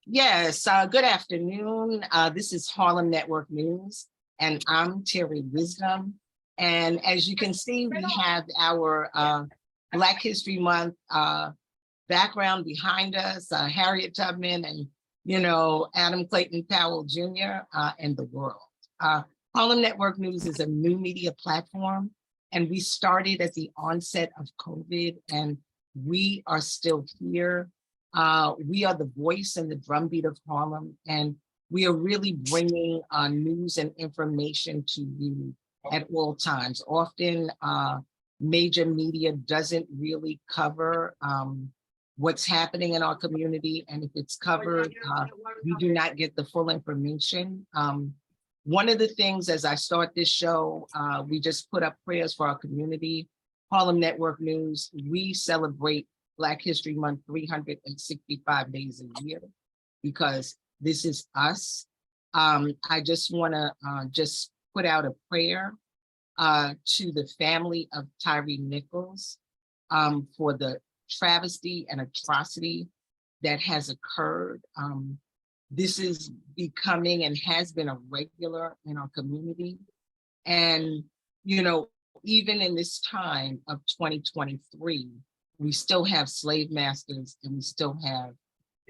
Yes, good afternoon. This is Harlem Network News, and I'm Terri Wisdom. And as you can see, we have our Black History Month background behind us, Harriet Tubman and, Adam Clayton Powell Jr. And the world. Harlem Network News is a new media platform, and we started at the onset of COVID, and we are still here. We are the voice and the drumbeat of Harlem, and we are really bringing news and information to you at all times. Often, major media doesn't really cover what's happening in our community, and if it's covered, we do not get the full information. One of the things as I start this show, we just put up prayers for our community. Harlem Network News, we celebrate Black History Month 365 days a year because this is us. I just want to just put out a prayer to the family of Tyree Nichols for the travesty and atrocity that has occurred. This is becoming and has been a regular in our community. And, even in this time of 2023, we still have slave masters and we still have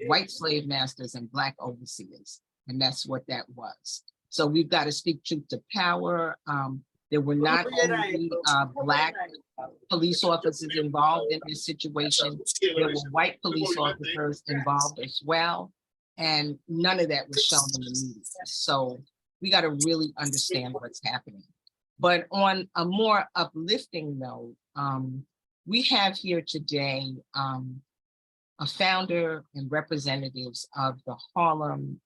white slave masters and Black overseers. And that's what that was. So we've got to speak truth to power. There were not only Black police officers involved in this situation, there were white police officers involved as well. And none of that was shown in the media. So we got to really understand what's happening. But on a more uplifting note, we have here today a founder and representatives of the Harlem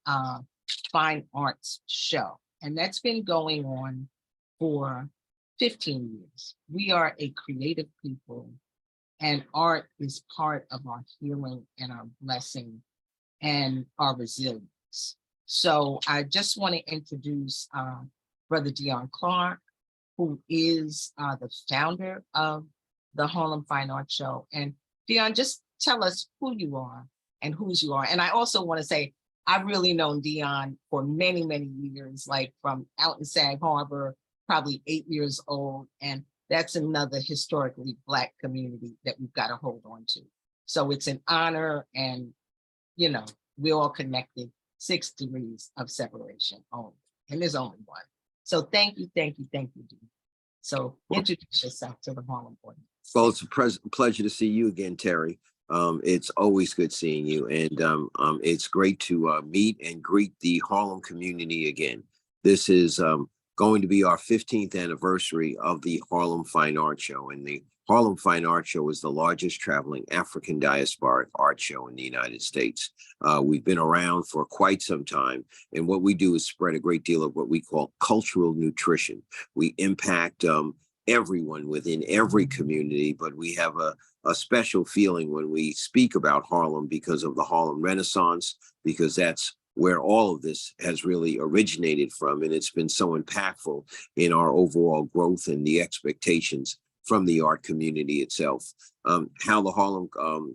Fine Arts Show. And that's been going on for 15 years. We are a creative people, and art is part of our healing and our blessing and our resilience. So I just want to introduce Brother Dion Clark, who is the founder of the Harlem Fine Arts Show. And Dion, just tell us who you are and whose you are. And I also want to say, I've really known Dion for many, many years, like from out in Sag Harbor, probably 8 years old. And that's another historically Black community that we've got to hold on to. So it's an honor, and, we're all connected 6 degrees of separation only, and there's only one. So thank you, Dion. So introduce yourself to the Harlem audience. Well, it's a pleasure to see you again, Terry. It's always good seeing you, and it's great to meet and greet the Harlem community again. This is going to be our 15th anniversary of the Harlem Fine Arts Show, and the Harlem Fine Arts Show is the largest traveling African diasporic art show in the United States. We've been around for quite some time, and what we do is spread a great deal of what we call cultural nutrition. We impact everyone within every community, but we have a special feeling when we speak about Harlem because of the Harlem Renaissance, because that's where all of this has really originated from, and it's been so impactful in our overall growth and the expectations from the art community itself. How the Harlem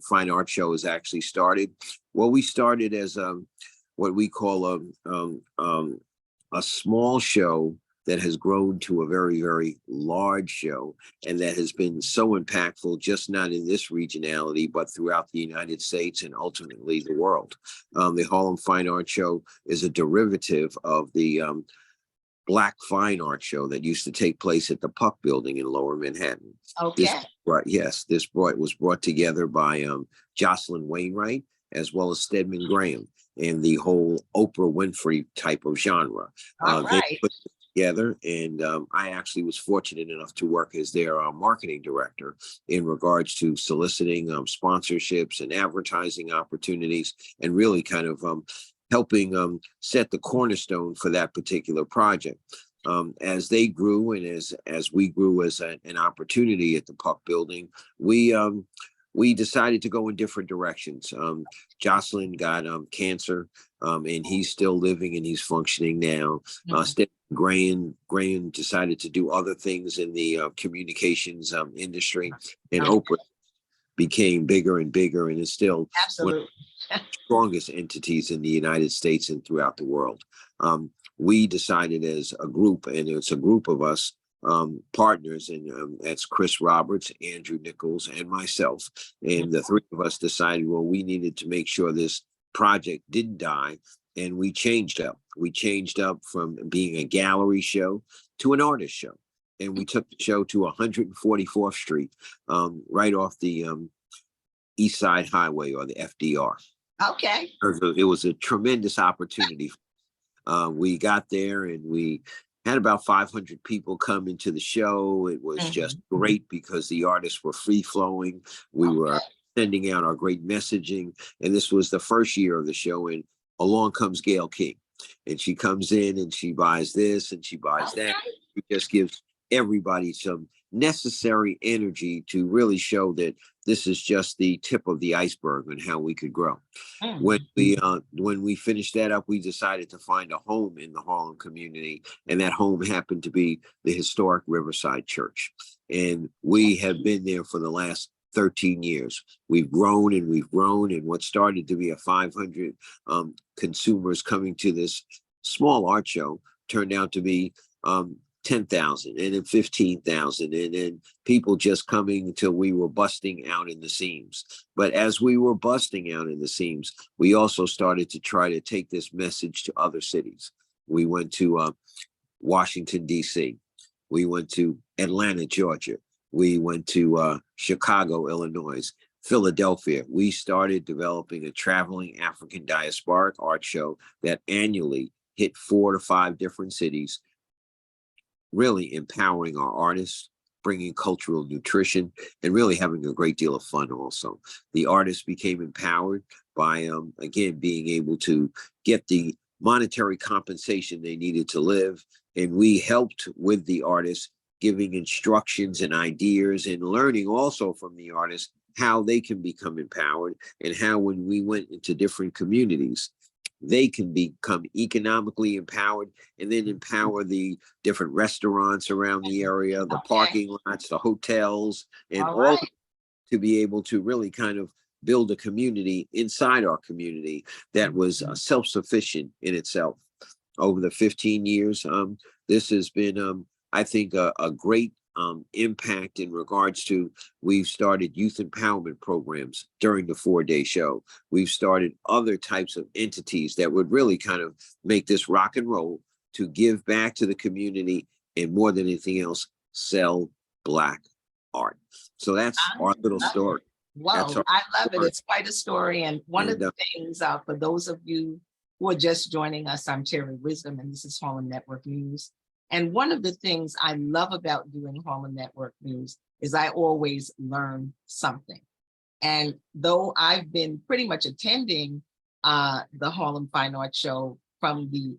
Fine Arts Show is actually started. Well, we started as what we call a small show that has grown to a very, very large show, and that has been so impactful, just not in this regionality, but throughout the United States and ultimately the world. The Harlem Fine Arts Show is a derivative of the Black Fine Art Show that used to take place at the Puck Building in Lower Manhattan. Okay. This was brought together by Jocelyn Wainwright, as well as Stedman Graham, and the whole Oprah Winfrey type of genre. All right. They put it together, and I actually was fortunate enough to work as their marketing director in regards to soliciting sponsorships and advertising opportunities, and really kind of helping set the cornerstone for that particular project. As they grew, and as we grew as an opportunity at the Puck Building, we decided to go in different directions. Jocelyn got cancer, and he's still living and he's functioning now. Graham decided to do other things in the communications industry, and Oprah became bigger and bigger, and is still absolutely strongest entities in the United States and throughout the world. We decided as a group, and it's a group of us partners, and that's Chris Roberts, Andrew Nichols, and myself. And the three of us decided, well, we needed to make sure this project didn't die. And we changed up. We changed up from being a gallery show to an artist show. And we took the show to 144th Street, right off the East Side Highway, or the FDR. Okay. It was a tremendous opportunity. We got there and we had about 500 people come into the show. It was just great because the artists were free flowing. We were sending out our great messaging. And this was the first year of the show. And along comes Gayle King. And she comes in and she buys this and she buys that. She just gives everybody some necessary energy to really show that this is just the tip of the iceberg and how we could grow. When we finished that up, we decided to find a home in the Harlem community, and that home happened to be the historic Riverside Church. And we have been there for the last 13 years. We've grown and we've grown, and what started to be a 500 consumers coming to this small art show turned out to be 10,000 and then 15,000, and then people just coming until we were busting out in the seams. But as we were busting out in the seams, we also started to try to take this message to other cities. We went to Washington, D.C. We went to Atlanta, Georgia. We went to Chicago, Illinois, Philadelphia. We started developing a traveling African diasporic art show that annually hit 4 to 5 different cities, really empowering our artists, bringing cultural nutrition, and really having a great deal of fun also. The artists became empowered by, again, being able to get the monetary compensation they needed to live. And we helped with the artists, giving instructions and ideas and learning also from the artists how they can become empowered, and how when we went into different communities, they can become economically empowered and then empower the different restaurants around the area, the parking lots, the hotels, and all to be able to really kind of build a community inside our community that was self-sufficient in itself. Over the 15 years, this has been, I think, a great impact in regards to, we've started youth empowerment programs during the 4-day show. We've started other types of entities that would really kind of make this rock and roll, to give back to the community, and more than anything else, sell Black art. So that's our little story. Wow, I love it. It's quite a story. And one of the things, for those of you who are just joining us, I'm Terri Wisdom, and this is Harlem Network News. And one of the things I love about doing Harlem Network News is I always learn something. And though I've been pretty much attending the Harlem Fine Arts Show from the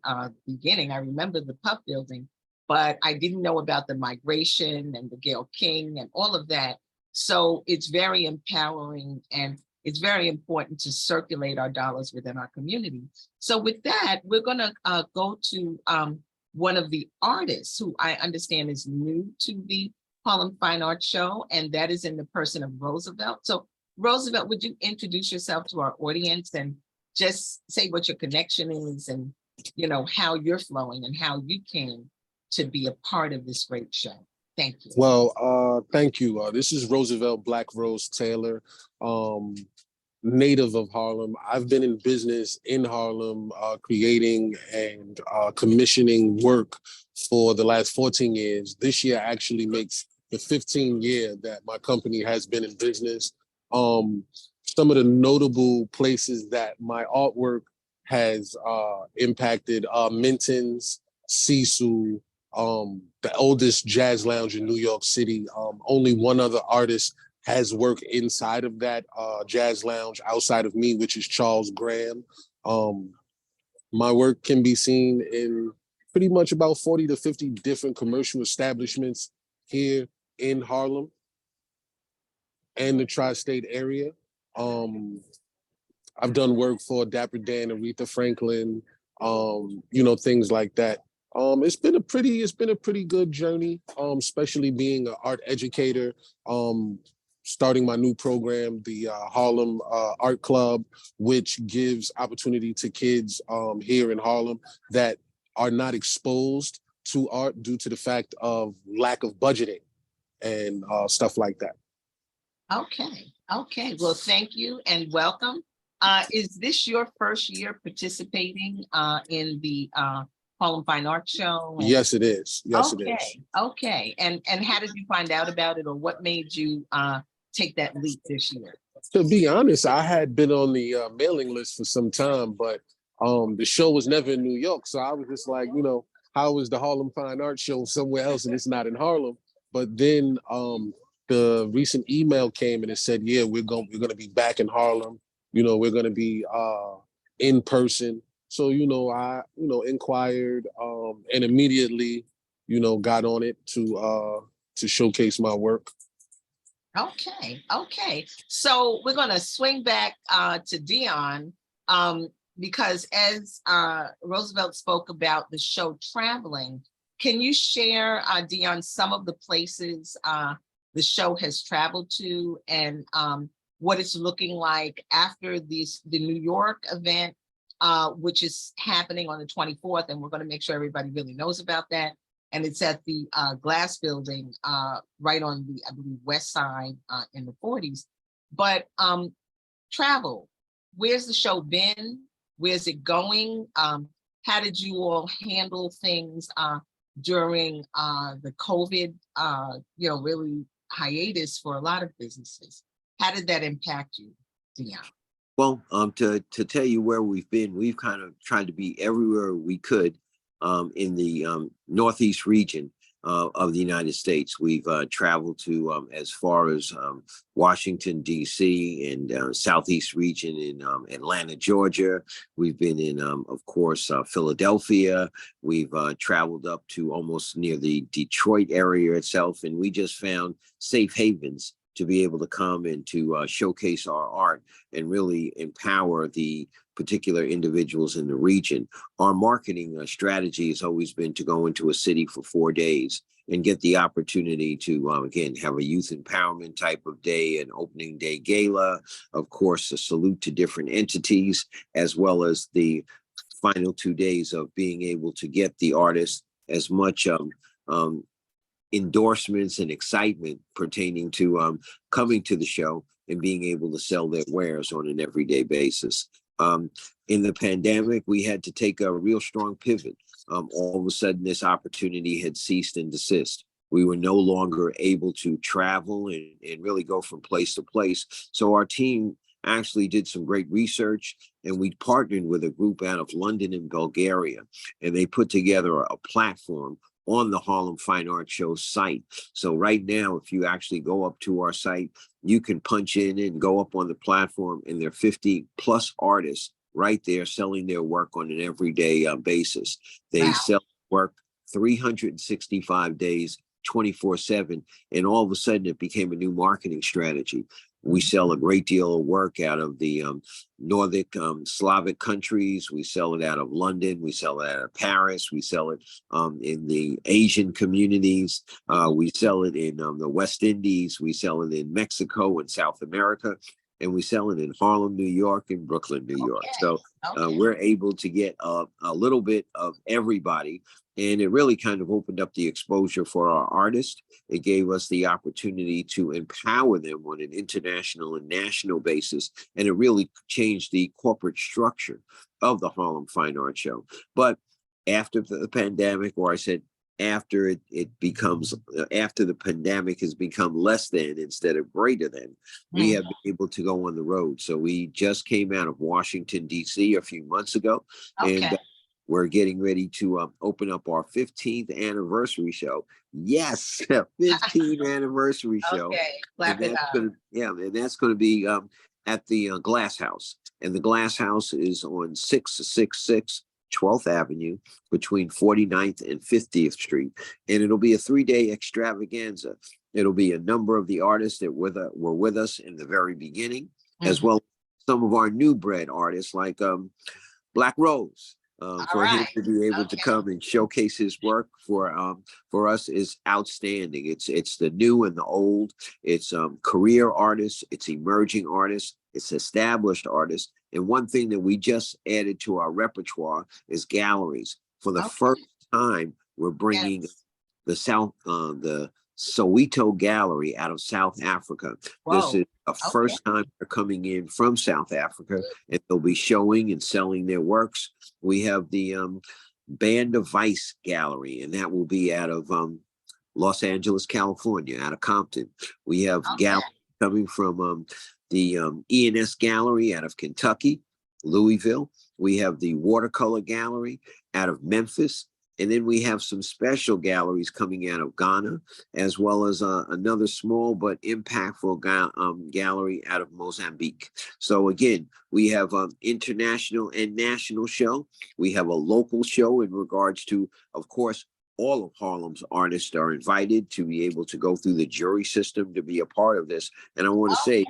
beginning, I remember the Puff Building, but I didn't know about the migration and the Gayle King and all of that. So it's very empowering, and it's very important to circulate our dollars within our community. So with that, we're gonna go to one of the artists who I understand is new to the Harlem Fine Arts Show, and that is in the person of Roosevelt. So Roosevelt, would you introduce yourself to our audience and just say what your connection is, and how you're flowing and how you came to be a part of this great show? Thank you. Well, thank you. This is Roosevelt Black Rose Taylor, native of Harlem. I've been in business in Harlem, creating and commissioning work for the last 14 years. This year actually makes the 15th year that my company has been in business. Some of the notable places that my artwork has impacted Minton's, Sisu, the oldest jazz lounge in New York City. Only one other artist has work inside of that jazz lounge outside of me, which is Charles Graham. My work can be seen in pretty much about 40 to 50 different commercial establishments here in Harlem and the tri-state area. I've done work for Dapper Dan, Aretha Franklin, things like that. It's been a pretty good journey, especially being an art educator, starting my new program, the Harlem Art Club, which gives opportunity to kids here in Harlem that are not exposed to art due to the fact of lack of budgeting and stuff like that. Okay. Okay. Well, thank you and welcome. Is this your first year participating in the Harlem Fine Arts Show? Yes, it is. Yes, it is. Okay. Okay. And how did you find out about it, or what made you take that leap this year? To be honest, I had been on the mailing list for some time, but the show was never in New York. So I was just like, you know, how is the Harlem Fine Arts Show somewhere else and it's not in Harlem? But then the recent email came and it said, yeah, we're gonna be back in Harlem. You know, we're gonna be in person. So, you know, I, inquired and immediately, got on it to showcase my work. Okay. Okay. So we're going to swing back to Dion because as Roosevelt spoke about the show traveling, can you share, Dion, some of the places the show has traveled to and what it's looking like after the New York event, which is happening on the 24th, and we're going to make sure everybody really knows about that. And it's at the Glass building right on the, I believe, west side in the 40s. But travel, where's the show been? Where's it going? How did you all handle things during the COVID, really hiatus for a lot of businesses? How did that impact you, Dion? Well, to tell you where we've been, we've kind of tried to be everywhere we could in the Northeast region of the United States. We've traveled to as far as Washington, D.C. and Southeast region in Atlanta, Georgia. We've been in, of course, Philadelphia. We've traveled up to almost near the Detroit area itself, and we just found safe havens to be able to come and to showcase our art and really empower the particular individuals in the region. Our marketing strategy has always been to go into a city for 4 days and get the opportunity to, again, have a youth empowerment type of day, an opening day gala, of course, a salute to different entities, as well as the final 2 days of being able to get the artists as much endorsements and excitement pertaining to coming to the show and being able to sell their wares on an everyday basis. In the pandemic, we had to take a real strong pivot. All of a sudden, this opportunity had ceased and desist. We were no longer able to travel and really go from place to place. So our team actually did some great research, and we partnered with a group out of London and Bulgaria, and they put together a platform on the Harlem Fine Arts Show site. So right now, if you actually go up to our site, you can punch in and go up on the platform, and there are 50 plus artists right there selling their work on an everyday basis. They sell work 365 days, 24/7. And all of a sudden it became a new marketing strategy. We sell a great deal of work out of the Nordic Slavic countries. We sell it out of London. We sell it out of Paris. We sell it in the Asian communities. We sell it in the West Indies. We sell it in Mexico and South America. And we sell it in Harlem, New York, and Brooklyn, New York. So we're able to get a little bit of everybody. And it really kind of opened up the exposure for our artists. It gave us the opportunity to empower them on an international and national basis. And it really changed the corporate structure of the Harlem Fine Arts Show. But after the pandemic, or I said, after after the pandemic has become less than instead of greater than, we have been able to go on the road. So we just came out of Washington, D.C. a few months ago. And we're getting ready to open up our 15th anniversary show. Yes, 15th anniversary show. Clap it up. And that's going to be at the Glasshouse. And the Glasshouse is on 666 12th Avenue between 49th and 50th Street. And it'll be a 3-day extravaganza. It'll be a number of the artists that were with us in the very beginning, as well as some of our new bred artists like Black Rose All For him right. to be able to Okay. come and showcase his work for us is outstanding. It's the new and the old. It's career artists, it's emerging artists, it's established artists. And one thing that we just added to our repertoire is galleries. For the Okay. first time, we're bringing Yes. the Soweto Gallery out of South Africa. This Whoa. is the Okay. first time they're coming in from South Africa, and they'll be showing and selling their works. We have the Band of Vice Gallery, and that will be out of Los Angeles, California, out of Compton. We have Okay. gallery coming from the E&S Gallery out of Kentucky, Louisville. We have the Watercolor Gallery out of Memphis. And then we have some special galleries coming out of Ghana, as well as another small but impactful gallery out of Mozambique. So again, we have international and national show. We have a local show in regards to, of course, all of Harlem's artists are invited to be able to go through the jury system to be a part of this. And I want to say,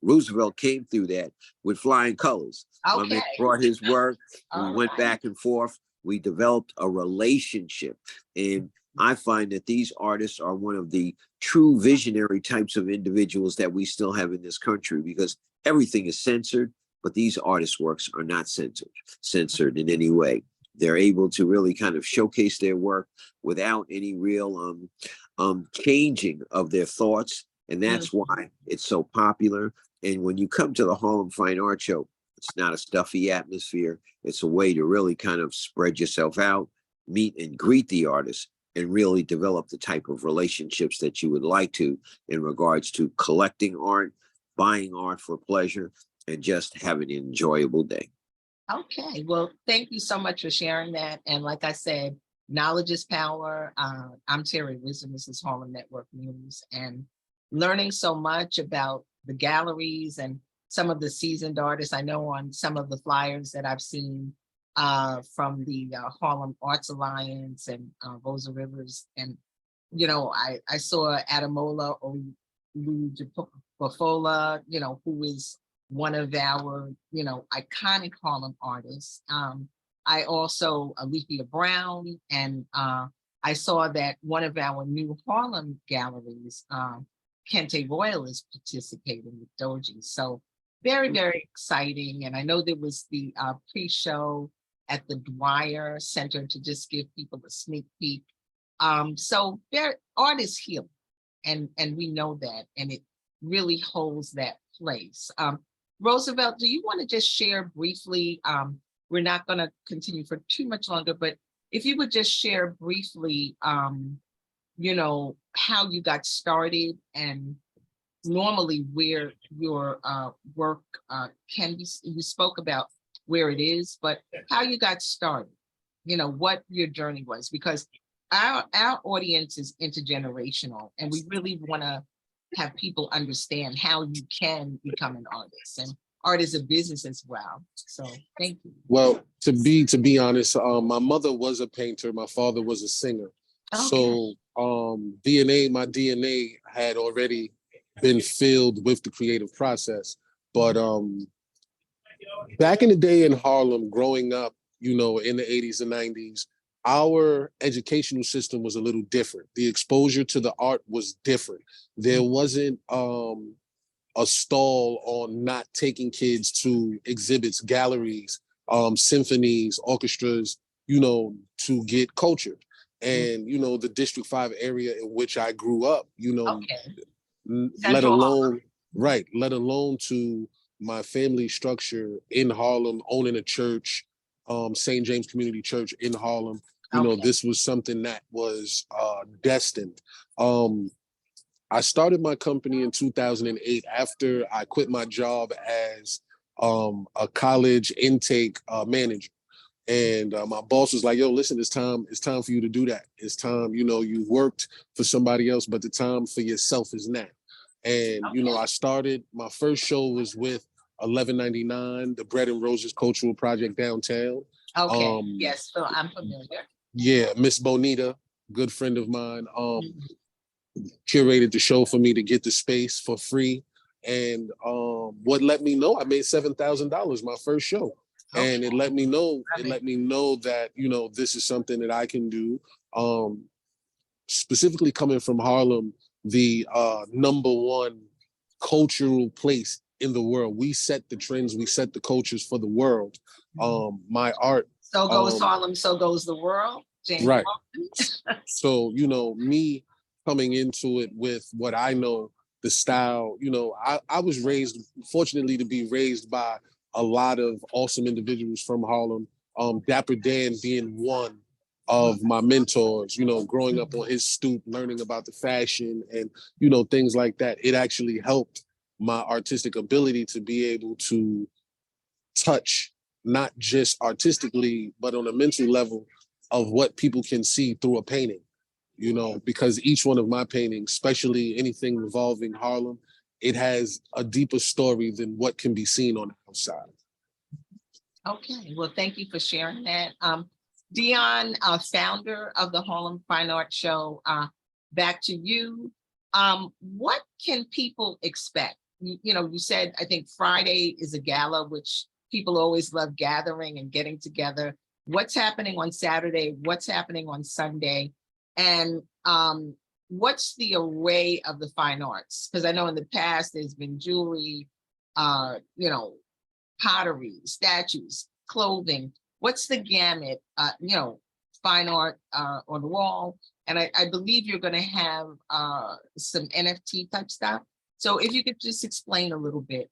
Roosevelt came through that with flying colors. My man brought his work. We went back and forth. We developed a relationship. And I find that these artists are one of the true visionary types of individuals that we still have in this country, because everything is censored, but these artists' works are not censored in any way. They're able to really kind of showcase their work without any real changing of their thoughts. And that's why it's so popular. And when you come to the Harlem Fine Arts Show, it's not a stuffy atmosphere. It's a way to really kind of spread yourself out, meet and greet the artists, and really develop the type of relationships that you would like to in regards to collecting art, buying art for pleasure, and just having an enjoyable day. Okay. Well, thank you so much for sharing that. And like I said, knowledge is power. I'm Terri Wisdom. This is Harlem Network News, and learning so much about the galleries and some of the seasoned artists. I know on some of the flyers that I've seen from the Harlem Arts Alliance and Rosa Rivers. And, you know, I saw Ademola Olugbefola, you know, who is one of our, you know, iconic Harlem artists. I also, Aleathia Brown, and I saw that one of our new Harlem galleries, Kente Royal, is participating with Dodji. So very, very exciting. And I know there was the pre-show at the Dwyer Center to just give people a sneak peek. So art is healing, and we know that, and it really holds that place. Roosevelt, do you want to just share briefly? We're not going to continue for too much longer, but if you would just share briefly, you know, how you got started, and normally where your work can be. You spoke about where it is, but how you got started, you know, what your journey was, because our audience is intergenerational, and we really want to have people understand how you can become an artist, and art is a business as well. So thank you. Well, to be honest, my mother was a painter. My father was a singer. Okay. So my DNA had already been filled with the creative process. But back in the day in Harlem, growing up, you know, in the 80s and 90s, our educational system was a little different. The exposure to the art was different. There wasn't a stall on not taking kids to exhibits, galleries, symphonies, orchestras, you know, to get culture. And, you know, the District 5 area in which I grew up, you know, let alone to my family structure in Harlem, owning a church, St. James Community Church in Harlem. You know, this was something that was destined. I started my company in 2008 after I quit my job as a college intake manager. And my boss was like, yo, listen, it's time for you to do that. It's time, you know, you worked for somebody else, but the time for yourself is now. And, you know, I started, my first show was with 1199, the Bread and Roses Cultural Project downtown. Okay, yes, so I'm familiar. Yeah, Miss Bonita, good friend of mine, curated the show for me to get the space for free. And what let me know, I made $7,000 my first show. And it let me know, that, this is something that I can do. Specifically coming from Harlem, the #1 cultural place in the world. We set the trends, we set the cultures for the world. My art. So goes Harlem, so goes the world. James Right. Baldwin. So, me coming into it with what I know, the style, I was raised, fortunately to be raised by a lot of awesome individuals from Harlem. Dapper Dan being one of my mentors, growing up on his stoop, learning about the fashion and, things like that. It actually helped my artistic ability to be able to touch, not just artistically, but on a mental level of what people can see through a painting, because each one of my paintings, especially anything involving Harlem, it has a deeper story than what can be seen on the outside. Okay, well, thank you for sharing that. Dion, founder of the Harlem Fine Arts Show, back to you. What can people expect? You said, I think Friday is a gala, which people always love gathering and getting together. What's happening on Saturday? What's happening on Sunday? And what's the array of the fine arts? Because I know in the past there's been jewelry, pottery, statues, clothing. What's the gamut? Fine art on the wall. And I believe you're going to have some NFT type stuff. So if you could just explain a little bit.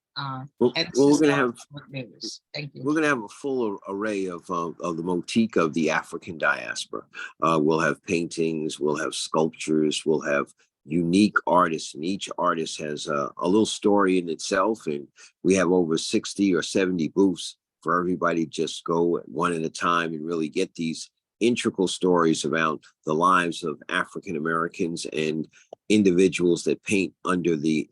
We're going to have news. Thank you. We're going to have a full array of the motif of the African diaspora. We'll have paintings, we'll have sculptures, we'll have unique artists, and each artist has a little story in itself. And we have over 60 or 70 booths for everybody to just go one at a time and really get these integral stories about the lives of African Americans and individuals that paint under the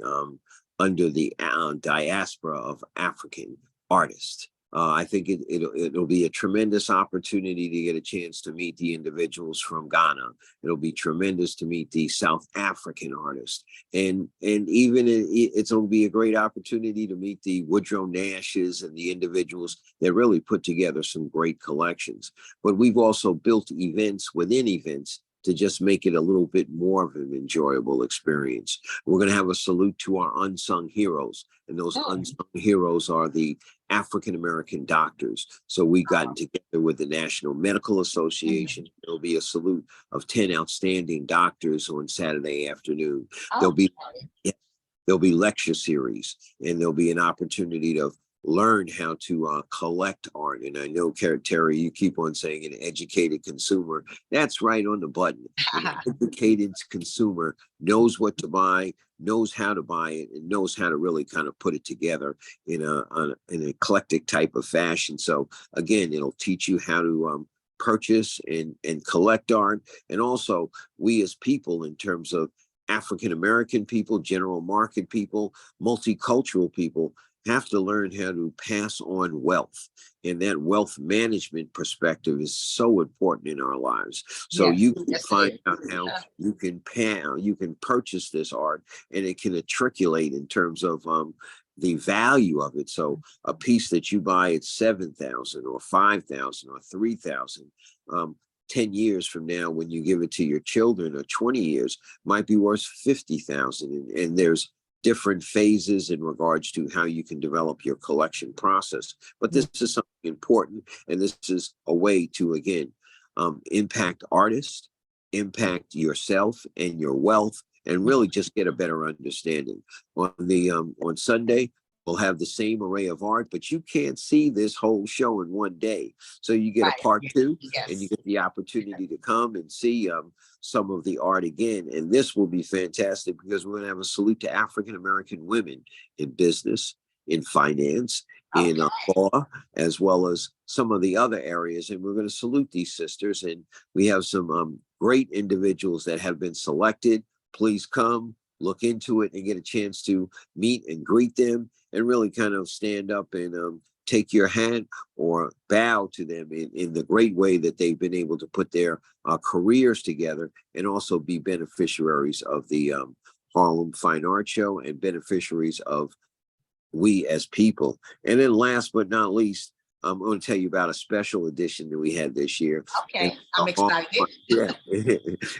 diaspora of African artists. I think it'll be a tremendous opportunity to get a chance to meet the individuals from Ghana. It'll be tremendous to meet the South African artists, and even it'll be a great opportunity to meet the Woodrow Nashes and the individuals that really put together some great collections. But we've also built events within events to just make it a little bit more of an enjoyable experience. We're going to have a salute to our unsung heroes, and those unsung heroes are the African-American doctors. So we've gotten together with the National Medical Association. There'll be a salute of 10 outstanding doctors on Saturday afternoon. There'll be lecture series, and there'll be an opportunity to learn how to collect art. And I know, Terry, you keep on saying an educated consumer. That's right on the button. An educated consumer knows what to buy, knows how to buy it, and knows how to really kind of put it together in an eclectic type of fashion. So again, it'll teach you how to purchase and collect art. And also we as people, in terms of African American people, general market people, multicultural people, have to learn how to pass on wealth. And that wealth management perspective is so important in our lives. So you can find out how you can purchase this art, and it can matriculate in terms of the value of it. So a piece that you buy at $7,000 or $5,000 or $3,000, 10 years from now, when you give it to your children, or 20 years, might be worth $50,000. And there's different phases in regards to how you can develop your collection process. But this is something important, and this is a way to, again, impact artists, impact yourself and your wealth, and really just get a better understanding. On Sunday, we'll have the same array of art, but you can't see this whole show in one day. So you get a part two, and you get the opportunity to come and see some of the art again. And this will be fantastic, because we're going to have a salute to African-American women in business, in finance, in law, as well as some of the other areas. And we're going to salute these sisters. And we have some great individuals that have been selected. Please come, look into it, and get a chance to meet and greet them, and really kind of stand up and take your hand or bow to them in the great way that they've been able to put their careers together, and also be beneficiaries of the Harlem Fine Arts Show, and beneficiaries of we as people. And then last but not least, I'm going to tell you about a special edition that we had this year. Okay, And I'm excited. yeah,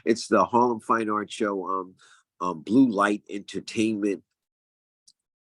it's the Harlem Fine Arts Show Blue Light Entertainment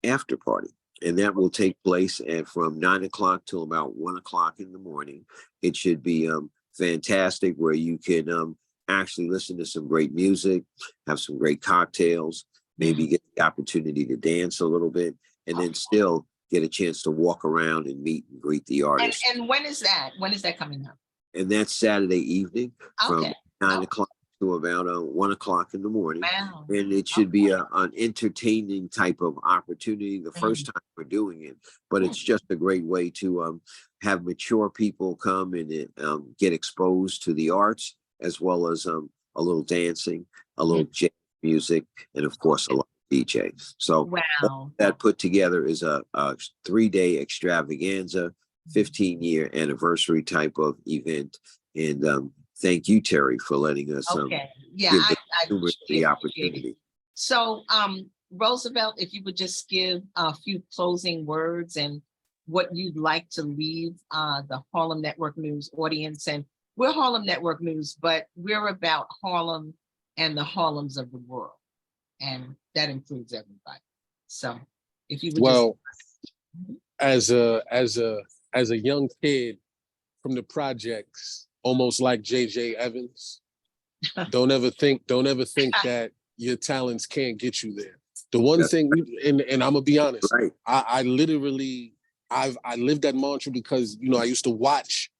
After Party. And that will take place from 9 o'clock till about 1 o'clock in the morning. It should be fantastic, where you can actually listen to some great music, have some great cocktails, maybe get the opportunity to dance a little bit, and then still get a chance to walk around and meet and greet the artists. And when is that? When is that coming up? And that's Saturday evening from Okay. 9 o'clock to about 1 o'clock in the morning. Wow. And it should be an entertaining type of opportunity, the first time we're doing it. But it's just a great way to have mature people come and get exposed to the arts, as well as a little dancing, a little jazz music, and of course a lot of DJs. So wow, that put together is a 3-day extravaganza, 15-year anniversary type of event. And thank you, Terry, for letting us yeah, give I the appreciate it. opportunity. So, Roosevelt, if you would just give a few closing words and what you'd like to leave the Harlem Network News audience. And we're Harlem Network News, but we're about Harlem and the Harlems of the world, and that includes everybody. So, if you would as a young kid from the projects, almost like JJ Evans, don't ever think that your talents can't get you there. The one thing, and I'm gonna be honest, Right. I literally I lived that mantra because I used to watch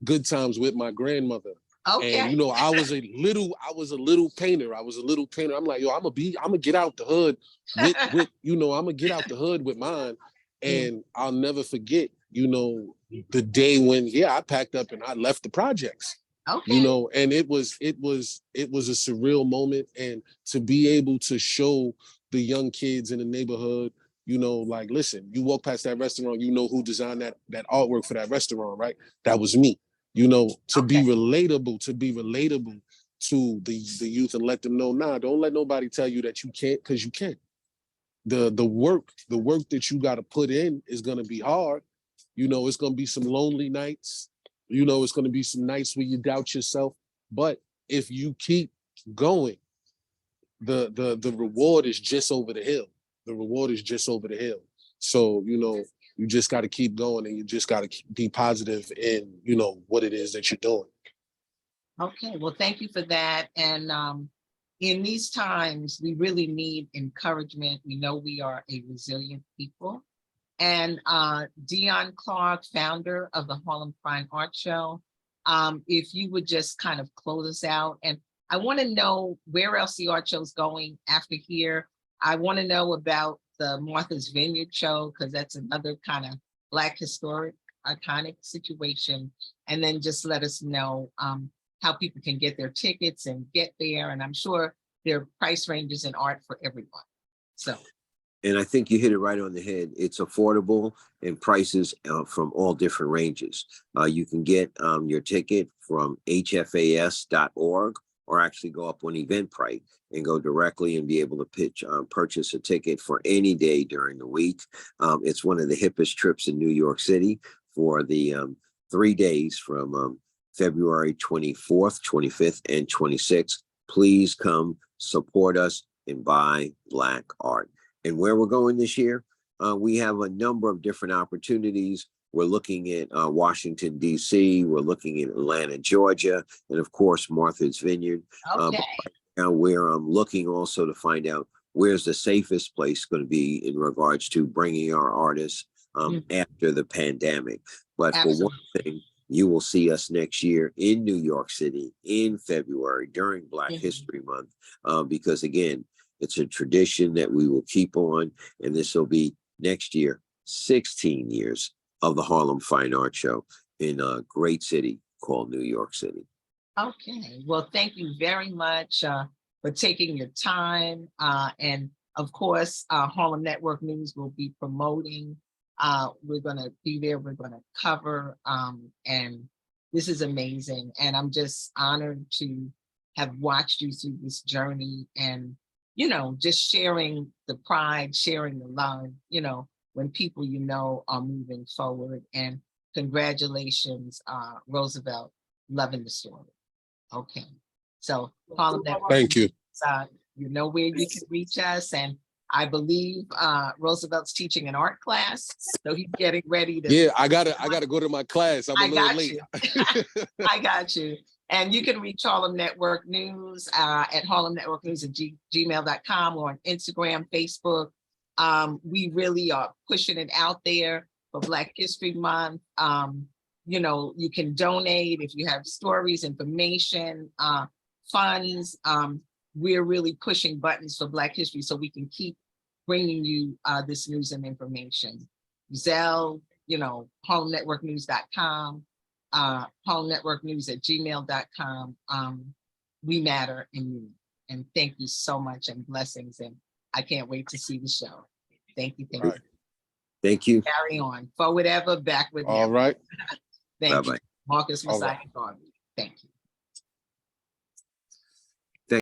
Good Times with my grandmother. Okay. And I was a little painter. I'm like, yo, I'm gonna get out the hood with I'm gonna get out the hood with mine. And I'll never forget, the day when I packed up and I left the projects. Okay. And it was a surreal moment. And to be able to show the young kids in the neighborhood, like, listen, you walk past that restaurant, who designed that artwork for that restaurant, right? That was me. To be relatable to the youth, and let them know, don't let nobody tell you that you can't, because you can. The work that you got to put in is going to be hard. It's going to be some lonely nights. It's going to be some nights where you doubt yourself. But if you keep going, the reward is just over the hill. The reward is just over the hill. So, you just got to keep going, and you just got to be positive in, what it is that you're doing. Okay, well, thank you for that. And in these times, we really need encouragement. We know we are a resilient people. And Dion Clark, founder of the Harlem Fine Arts Show, if you would just kind of close us out. And I want to know where else the art show's going after here. I want to know about the Martha's Vineyard show, because that's another kind of Black historic iconic situation. And then just let us know how people can get their tickets and get there. And I'm sure there are price ranges in art for everyone. So. And I think you hit it right on the head. It's affordable, and prices from all different ranges. You can get your ticket from hfas.org, or actually go up on Eventbrite and go directly and be able to purchase a ticket for any day during the week. It's one of the hippest trips in New York City for the 3 days from February 24th, 25th, and 26th. Please come support us and buy Black art. And where we're going this year, we have a number of different opportunities. We're looking at Washington, D.C. We're looking at Atlanta, Georgia, and of course, Martha's Vineyard. Okay. Right now we're looking also to find out where's the safest place going to be in regards to bringing our artists after the pandemic. But for one thing, you will see us next year in New York City in February during Black History Month, because again, it's a tradition that we will keep on, and this will be next year, 16 years of the Harlem Fine Arts Show in a great city called New York City. Okay. Well, thank you very much for taking your time. And of course, Harlem Network News will be promoting. We're going to be there. We're going to cover. And this is amazing. And I'm just honored to have watched you through this journey, and just sharing the pride, sharing the love, when people are moving forward. And Congratulations, Roosevelt, loving the story. Okay, so Harlem Network. Thank you. You know where you can reach us, and I believe Roosevelt's teaching an art class, so he's getting ready to. Yeah, I gotta go to my class. I'm a little late. I got you. And you can reach Harlem Network News at harlemnetworknews@gmail.com or on Instagram, Facebook. We really are pushing it out there for Black History Month. You know, you can donate if you have stories, information, funds. We're really pushing buttons for Black history so we can keep bringing you this news and information. Zelle, you know, harlemnetworknews.com, harlemnetworknews@gmail.com. We matter in you. And thank you so much, and blessings. And I can't wait to see the show. Thank you. Thank you. Thank you. Carry on. Forward ever, backward never. All right. Thank Bye-bye. you. Marcus All right. Messiah Garvey. Thank you.